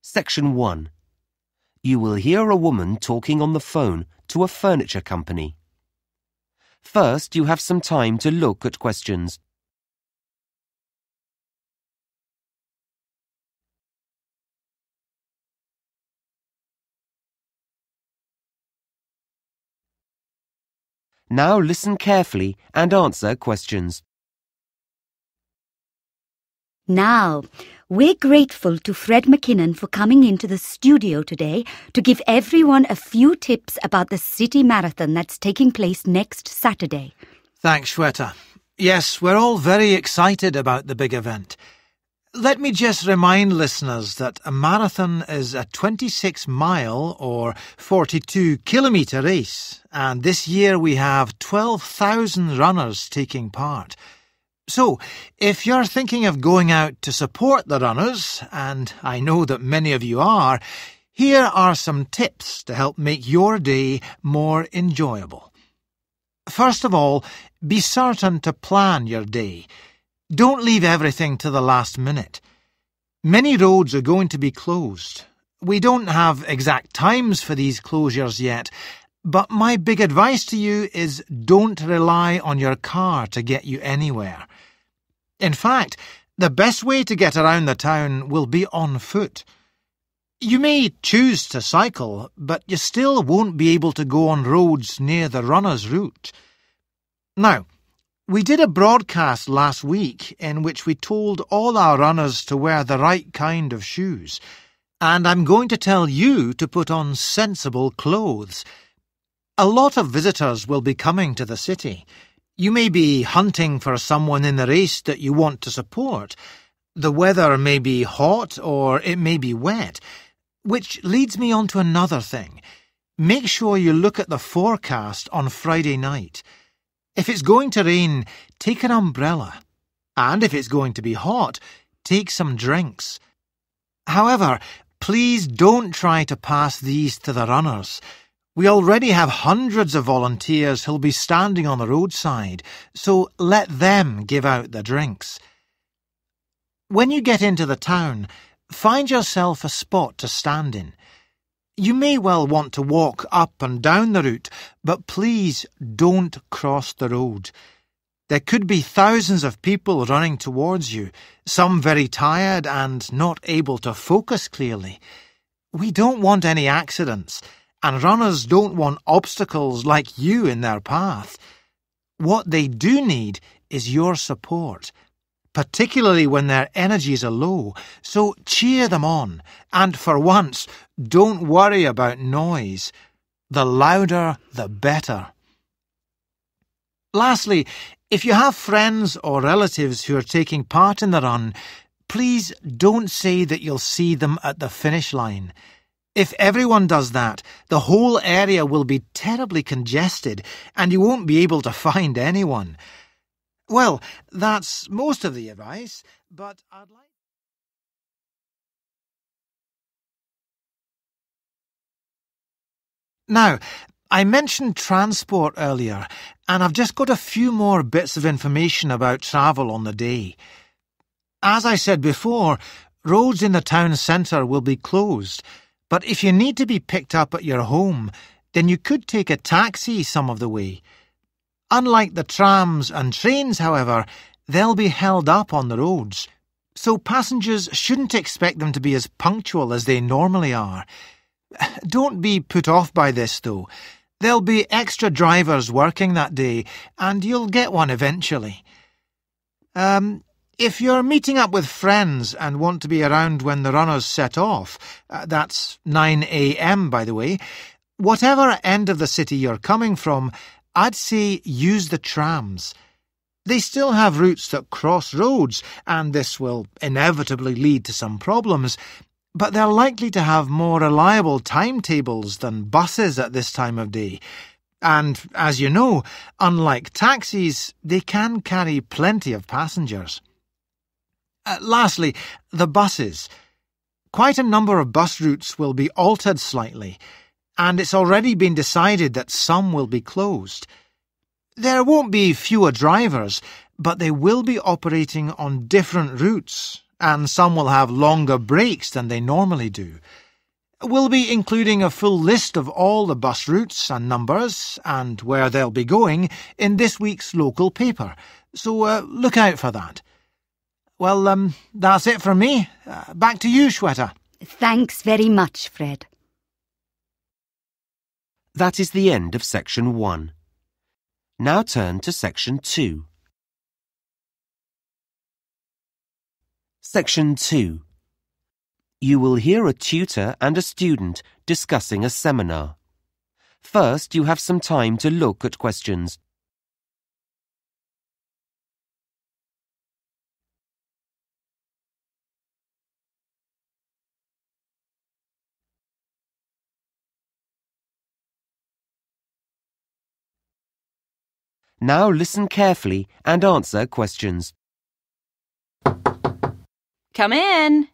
Section 1. You will hear a woman talking on the phone to a furniture company. First, you have some time to look at questions. Now listen carefully and answer questions. Now, we're grateful to Fred McKinnon for coming into the studio today to give everyone a few tips about the city marathon that's taking place next Saturday. Thanks, Shweta. Yes, we're all very excited about the big event. Let me just remind listeners that a marathon is a 26-mile or 42-kilometre race, and this year we have 12,000 runners taking part. So, if you're thinking of going out to support the runners, and I know that many of you are, here are some tips to help make your day more enjoyable. First of all, be certain to plan your day. Don't leave everything to the last minute. Many roads are going to be closed. We don't have exact times for these closures yet, but my big advice to you is don't rely on your car to get you anywhere. In fact, the best way to get around the town will be on foot. You may choose to cycle, but you still won't be able to go on roads near the runner's route. Now, we did a broadcast last week in which we told all our runners to wear the right kind of shoes, and I'm going to tell you to put on sensible clothes. A lot of visitors will be coming to the city. You may be hunting for someone in the race that you want to support. The weather may be hot or it may be wet, which leads me on to another thing. Make sure you look at the forecast on Friday night. If it's going to rain, take an umbrella. And if it's going to be hot, take some drinks. However, please don't try to pass these to the runners. We already have hundreds of volunteers who'll be standing on the roadside, so let them give out the drinks. When you get into the town, find yourself a spot to stand in. You may well want to walk up and down the route, but please don't cross the road. There could be thousands of people running towards you, some very tired and not able to focus clearly. We don't want any accidents, and runners don't want obstacles like you in their path. What they do need is your support, particularly when their energies are low, so cheer them on, and for once, don't worry about noise. The louder, the better. Lastly, if you have friends or relatives who are taking part in the run, please don't say that you'll see them at the finish line. If everyone does that, the whole area will be terribly congested and you won't be able to find anyone. Well, that's most of the advice, but I'd like... Now, I mentioned transport earlier, and I've just got a few more bits of information about travel on the day. As I said before, roads in the town centre will be closed, but if you need to be picked up at your home, then you could take a taxi some of the way. Unlike the trams and trains, however, they'll be held up on the roads, so passengers shouldn't expect them to be as punctual as they normally are. Don't be put off by this, though. There'll be extra drivers working that day, and you'll get one eventually. If you're meeting up with friends and want to be around when the runners set off, that's 9 a.m, by the way, whatever end of the city you're coming from, I'd say use the trams. They still have routes that cross roads, and this will inevitably lead to some problems, but they're likely to have more reliable timetables than buses at this time of day. And, as you know, unlike taxis, they can carry plenty of passengers. Lastly, the buses. Quite a number of bus routes will be altered slightly, and it's already been decided that some will be closed. There won't be fewer drivers, but they will be operating on different routes, and some will have longer breaks than they normally do. We'll be including a full list of all the bus routes and numbers and where they'll be going in this week's local paper, so look out for that. Well, that's it from me. Back to you, Shweta. Thanks very much, Fred. That is the end of Section 1. Now turn to Section 2. Section 2. You will hear a tutor and a student discussing a seminar. First, you have some time to look at questions. Now listen carefully and answer questions. Come in.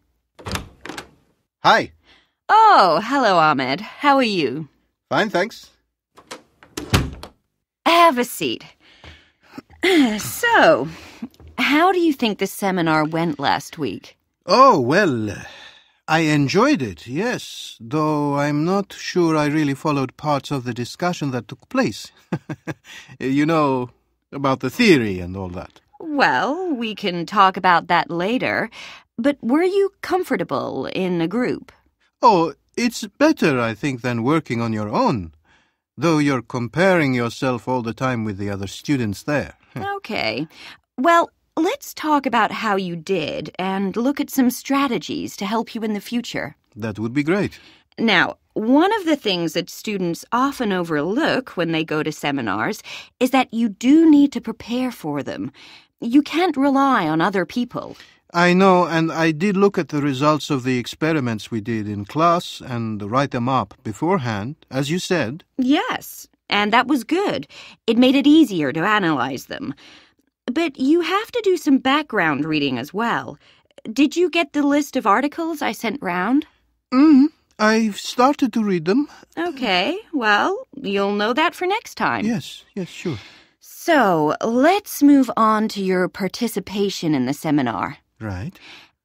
Hi. Oh, hello, Ahmed. How are you? Fine, thanks. Have a seat. So, how do you think the seminar went last week? Oh, well, I enjoyed it, yes, though I'm not sure I really followed parts of the discussion that took place. You know, about the theory and all that. Well, we can talk about that later. But were you comfortable in a group? Oh, it's better, I think, than working on your own, though you're comparing yourself all the time with the other students there. Okay. Well, let's talk about how you did and look at some strategies to help you in the future. That would be great. Now, one of the things that students often overlook when they go to seminars is that you do need to prepare for them. You can't rely on other people. I know, and I did look at the results of the experiments we did in class and write them up beforehand, as you said. Yes, and that was good. It made it easier to analyze them. But you have to do some background reading as well. Did you get the list of articles I sent round? I've started to read them. Okay, well, you'll know that for next time. Yes, sure. So, let's move on to your participation in the seminar. Right.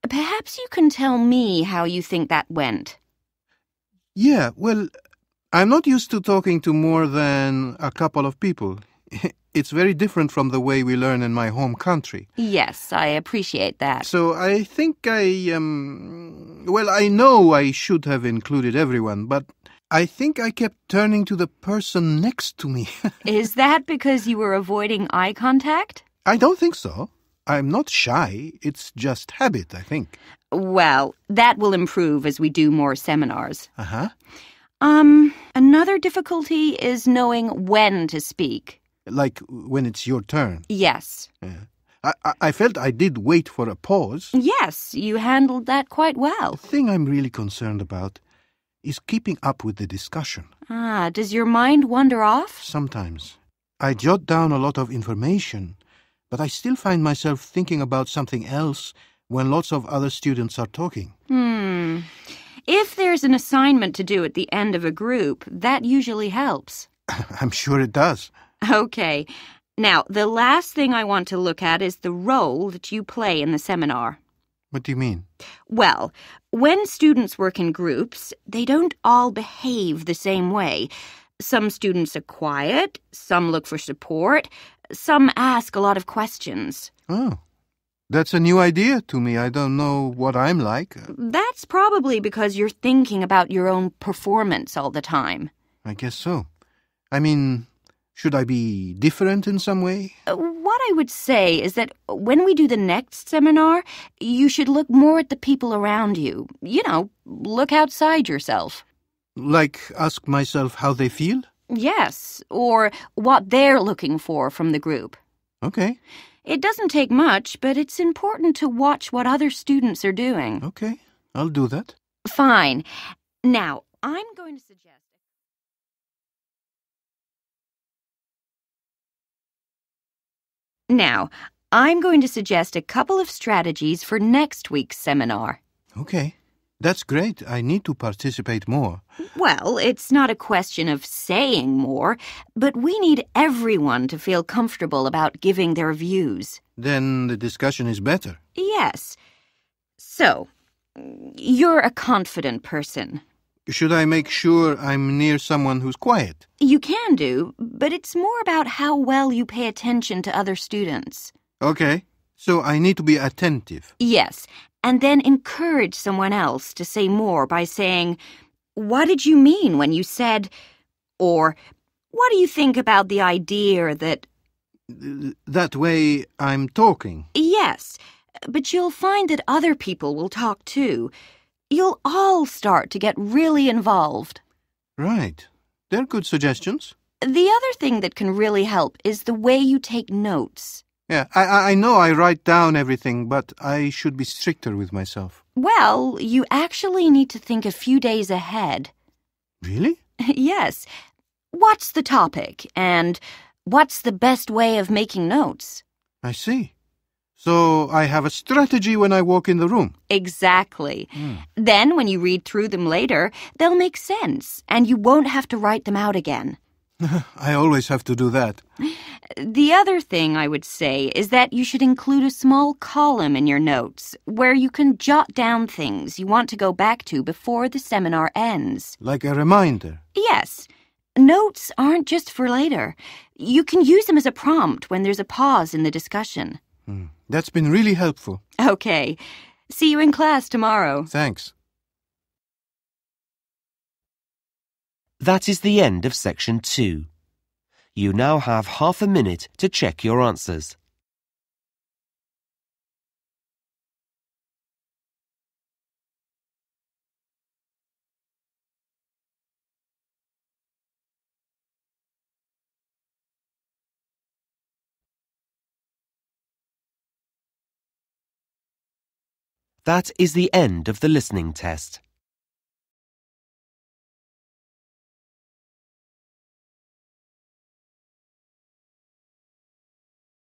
Perhaps you can tell me how you think that went. Yeah, well, I'm not used to talking to more than a couple of people. It's very different from the way we learn in my home country. Yes, I appreciate that. So I think I know I should have included everyone, but I think I kept turning to the person next to me. Is that because you were avoiding eye contact? I don't think so. I'm not shy. It's just habit, I think. Well, that will improve as we do more seminars. Uh-huh. Another difficulty is knowing when to speak. Like when it's your turn. Yes. Yeah. I felt I did wait for a pause. Yes, you handled that quite well. The thing I'm really concerned about is keeping up with the discussion. Does your mind wander off? Sometimes. I jot down a lot of information, but I still find myself thinking about something else when lots of other students are talking. If there's an assignment to do at the end of a group, that usually helps. I'm sure it does. Okay. Now, the last thing I want to look at is the role that you play in the seminar. What do you mean? Well, when students work in groups, they don't all behave the same way. Some students are quiet, some look for support, some ask a lot of questions. Oh, that's a new idea to me. I don't know what I'm like. That's probably because you're thinking about your own performance all the time. I guess so. I mean, should I be different in some way? What I would say is that when we do the next seminar, you should look more at the people around you. You know, look outside yourself. Like ask myself how they feel? Yes, or what they're looking for from the group. Okay. It doesn't take much, but it's important to watch what other students are doing. Okay, I'll do that. Fine. Now, I'm going to suggest... a couple of strategies for next week's seminar. Okay. That's great. I need to participate more. Well, it's not a question of saying more, but we need everyone to feel comfortable about giving their views. Then the discussion is better. Yes. So, you're a confident person. Should I make sure I'm near someone who's quiet? You can do, but it's more about how well you pay attention to other students. Okay, so I need to be attentive. Yes, and then encourage someone else to say more by saying, "What did you mean when you said," or "What do you think about the idea that..." That way I'm talking. Yes, but you'll find that other people will talk too. You'll all start to get really involved. Right. They're good suggestions. The other thing that can really help is the way you take notes. Yeah, I know I write down everything, but I should be stricter with myself. Well, you actually need to think a few days ahead. Really? Yes. What's the topic, and what's the best way of making notes? I see. So I have a strategy when I walk in the room. Exactly. Then when you read through them later, they'll make sense, and you won't have to write them out again. I always have to do that. The other thing I would say is that you should include a small column in your notes where you can jot down things you want to go back to before the seminar ends. Like a reminder. Yes. Notes aren't just for later. You can use them as a prompt when there's a pause in the discussion. That's been really helpful. Okay. See you in class tomorrow. Thanks. That is the end of section 2. You now have half a minute to check your answers. That is the end of the listening test.